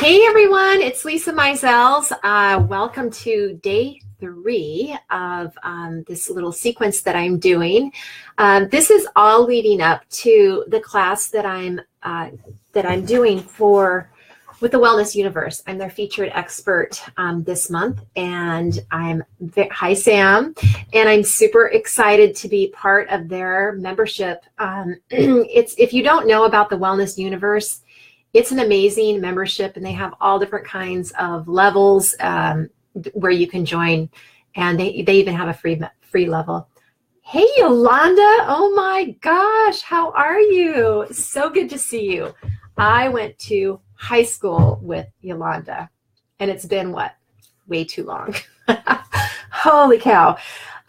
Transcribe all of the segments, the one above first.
Hey everyone, it's Lisa Mizels. Welcome to day 3 of this little sequence that I'm doing. This is all leading up to the class that I'm doing with the Wellness Universe. I'm their featured expert this month, and hi Sam, and I'm super excited to be part of their membership. If you don't know about the Wellness Universe, it's an amazing membership, and they have all different kinds of levels where you can join, and they even have a free level. Hey Yolanda, oh my gosh, how are you? So good to see you. I went to high school with Yolanda, and it's been way too long. Holy cow.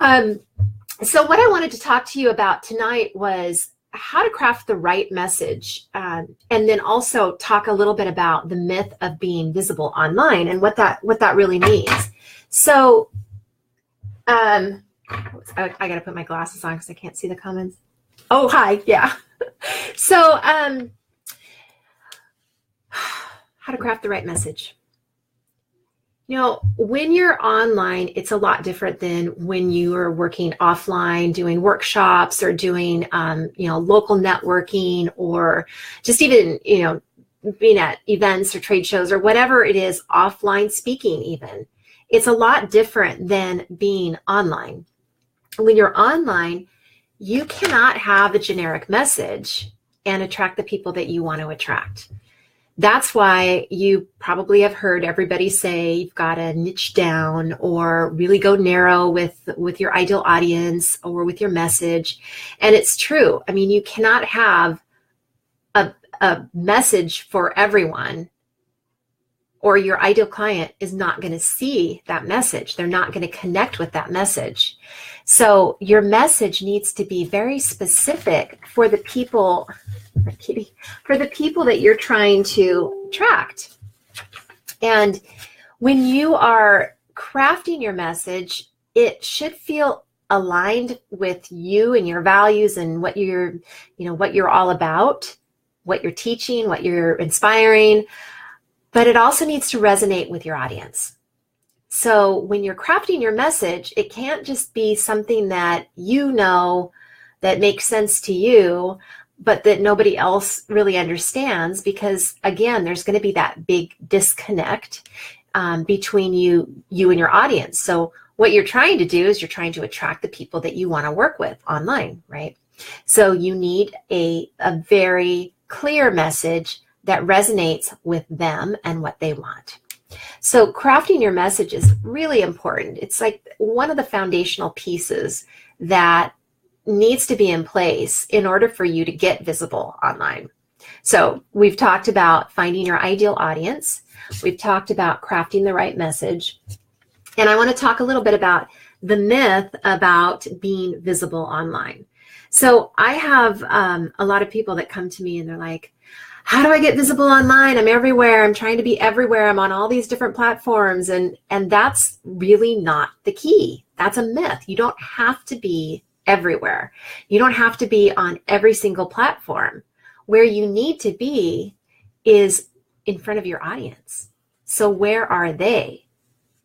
So what I wanted to talk to you about tonight was how to craft the right message, and then also talk a little bit about the myth of being visible online and what that really means. So I got to put my glasses on because I can't see the comments. Oh, hi. Yeah. So how to craft the right message. You know, when you're online, it's a lot different than when you are working offline, doing workshops or doing, local networking, or just even, being at events or trade shows or whatever it is, offline speaking even. It's a lot different than being online. When you're online, you cannot have a generic message and attract the people that you want to attract. That's why you probably have heard everybody say you've got to niche down or really go narrow with your ideal audience or with your message. And it's true. I mean, you cannot have a message for everyone, or your ideal client is not going to see that message. They're not going to connect with that message. So your message needs to be very specific for the people that you're trying to attract. And when you are crafting your message, it should feel aligned with you and your values and what you're all about, what you're teaching, what you're inspiring, but it also needs to resonate with your audience. So when you're crafting your message, it can't just be something that that makes sense to you, but that nobody else really understands, because again, there's going to be that big disconnect between you and your audience. So what you're trying to do is you're trying to attract the people that you want to work with online, right? So you need a very clear message that resonates with them and what they want. So crafting your message is really important. It's like one of the foundational pieces that needs to be in place in order for you to get visible online. So we've talked about finding your ideal audience. We've talked about crafting the right message. And I want to talk a little bit about the myth about being visible online. So I have a lot of people that come to me and they're like, how do I get visible online? I'm everywhere. I'm trying to be everywhere. I'm on all these different platforms. And that's really not the key. That's a myth. You don't have to be everywhere. You don't have to be on every single platform. Where you need to be is in front of your audience. So where are they?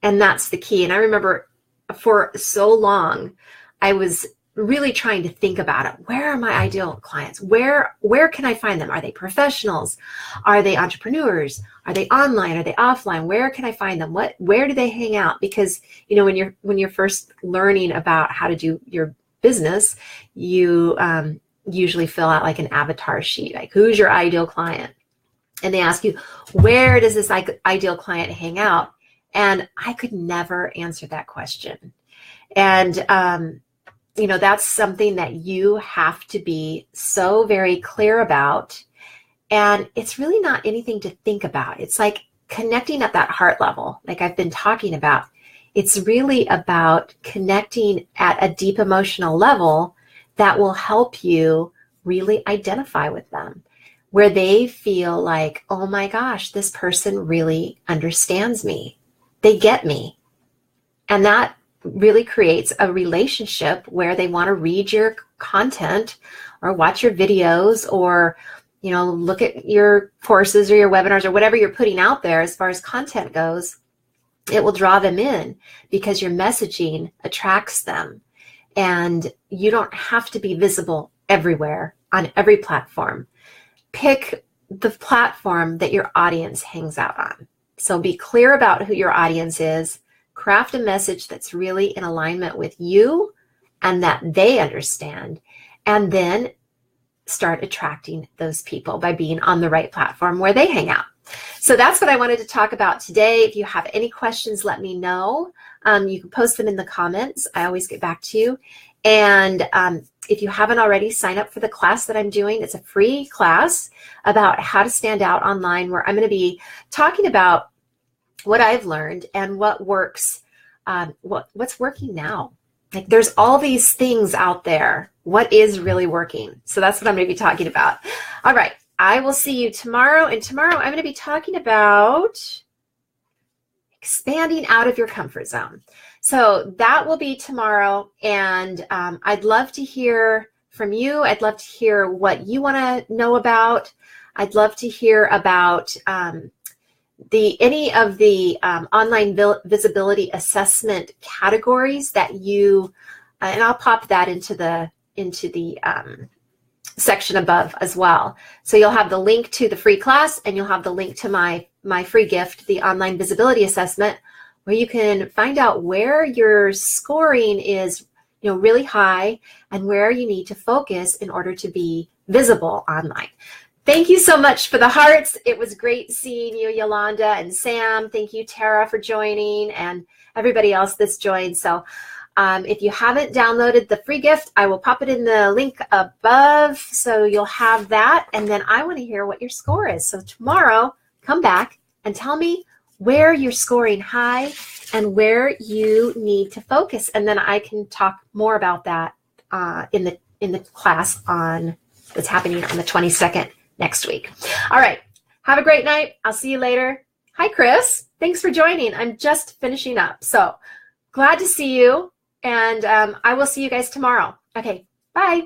And that's the key. And I remember for so long, I was really trying to think about it. Where are my ideal clients? Where can I find them? Are they professionals? Are they entrepreneurs? Are they online? Are they offline? Where can I find them? Where do they hang out? Because, when you're first learning about how to do your business, you usually fill out like an avatar sheet, like who's your ideal client? And they ask you, where does this ideal client hang out? And I could never answer that question. And, that's something that you have to be so very clear about. And it's really not anything to think about. It's like connecting at that heart level, like I've been talking about. It's really about connecting at a deep emotional level that will help you really identify with them, where they feel like, oh my gosh, this person really understands me. They get me. And that really creates a relationship where they want to read your content or watch your videos or look at your courses or your webinars or whatever you're putting out there as far as content goes. It will draw them in because your messaging attracts them. And you don't have to be visible everywhere on every platform. Pick the platform that your audience hangs out on. So be clear about who your audience is. Craft a message that's really in alignment with you and that they understand. And then start attracting those people by being on the right platform where they hang out. So that's what I wanted to talk about today. If you have any questions, let me know. You can post them in the comments. I always get back to you. And if you haven't already, sign up for the class that I'm doing. It's a free class about how to stand out online, where I'm going to be talking about what I've learned and what works, what's working now. Like, there's all these things out there. What is really working? So that's what I'm going to be talking about. All right. I will see you tomorrow. And tomorrow I'm going to be talking about expanding out of your comfort zone. So that will be tomorrow. And I'd love to hear from you. I'd love to hear what you want to know about. I'd love to hear about any of the online visibility assessment categories that you, and I'll pop that into the section above as well. So you'll have the link to the free class, and you'll have the link to my free gift, the online visibility assessment, where you can find out where your scoring is, really high, and where you need to focus in order to be visible online. Thank you so much for the hearts. It was great seeing you, Yolanda and Sam. Thank you, Tara, for joining, and everybody else that's joined. So if you haven't downloaded the free gift, I will pop it in the link above, so you'll have that. And then I want to hear what your score is. So tomorrow, come back and tell me where you're scoring high and where you need to focus. And then I can talk more about that in the class that's happening on the 22nd next week. All right. Have a great night. I'll see you later. Hi, Chris. Thanks for joining. I'm just finishing up. So glad to see you. And I will see you guys tomorrow. Okay. Bye.